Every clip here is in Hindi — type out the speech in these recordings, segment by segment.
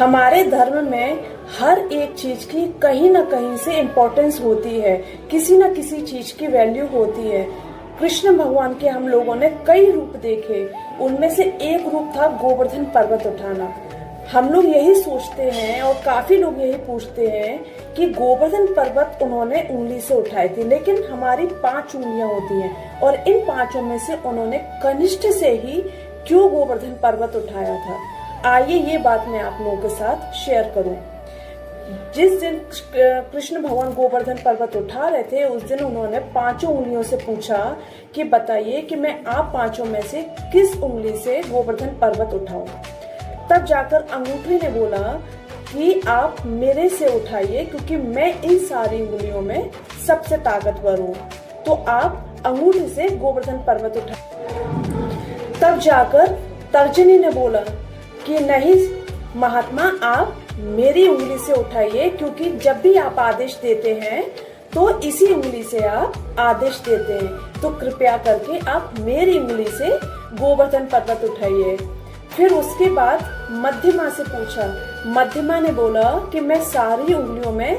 हमारे धर्म में हर एक चीज की कहीं ना कहीं से इम्पोर्टेंस होती है, किसी न किसी चीज की वैल्यू होती है। कृष्ण भगवान के हम लोगों ने कई रूप देखे, उनमें से एक रूप था गोवर्धन पर्वत उठाना। हम लोग यही सोचते हैं और काफी लोग यही पूछते हैं कि गोवर्धन पर्वत उन्होंने उंगली से उठाई थी, लेकिन हमारी 5 उंगलियां होती हैं और इन 5 में से उन्होंने कनिष्ठ से ही क्यों गोवर्धन पर्वत उठाया था। आइए ये बात मैं आप लोगों के साथ शेयर करूं। जिस दिन कृष्ण भगवान गोवर्धन पर्वत उठा रहे थे, उस दिन उन्होंने 5 उंगलियों से पूछा कि बताइए कि मैं आप 5 में से किस उंगली से गोवर्धन पर्वत उठाऊं। तब जाकर अंगूठी ने बोला कि आप मेरे से उठाइए, क्योंकि मैं इन सारी उंगलियों में सबसे ताकतवर हूँ, तो आप अंगूठी से गोवर्धन पर्वत उठाइए। तब जाकर तर्जनी ने बोला कि नहीं महात्मा, आप मेरी उंगली से उठाइए, क्योंकि जब भी आप आदेश देते हैं तो इसी उंगली से आप आदेश देते हैं, तो कृपया करके आप मेरी उंगली से गोवर्धन पर्वत उठाइए। फिर उसके बाद मध्यमा से पूछा। मध्यमा ने बोला कि मैं सारी उंगलियों में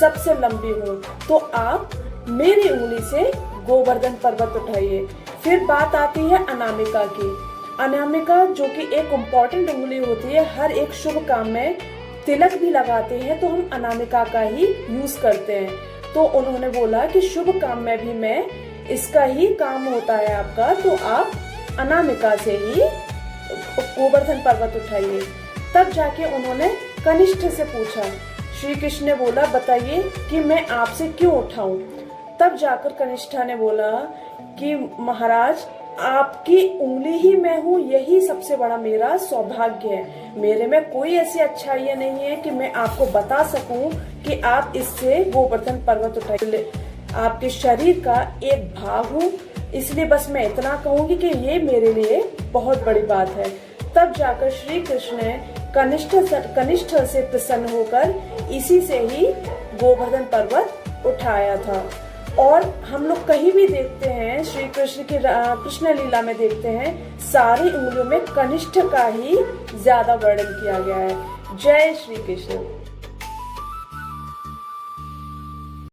सबसे लंबी हूँ, तो आप मेरी उंगली से गोवर्धन पर्वत उठाइए। फिर बात आती है अनामिका की। अनामिका जो कि एक इम्पॉर्टेंट उंगली होती है, हर एक शुभ काम में तिलक भी लगाते हैं तो हम अनामिका का ही यूज करते हैं। तो उन्होंने बोला कि शुभ काम में भी मैं इसका ही काम होता है आपका, तो आप अनामिका से ही गोवर्धन पर्वत उठाइए। तब जाके उन्होंने कनिष्ठ से पूछा। श्री कृष्ण ने बोला बताइए कि मैं आपसे क्यों उठाऊं। तब जाकर कनिष्ठा ने बोला कि महाराज, आपकी उंगली ही मैं हूँ, यही सबसे बड़ा मेरा सौभाग्य है। मेरे में कोई ऐसी अच्छाई नहीं है कि मैं आपको बता सकूं कि आप इससे गोवर्धन पर्वत उठाइए। आपके शरीर का एक भाग हूँ, इसलिए बस मैं इतना कहूंगी कि ये मेरे लिए बहुत बड़ी बात है। तब जाकर श्री कृष्ण ने कनिष्ठ से प्रसन्न होकर इसी से ही गोवर्धन पर्वत उठाया था। और हम लोग कहीं भी देखते हैं, श्री कृष्ण की कृष्ण लीला में देखते हैं, सारी उंगलियों में कनिष्ठ का ही ज्यादा वर्णन किया गया है। जय श्री कृष्ण।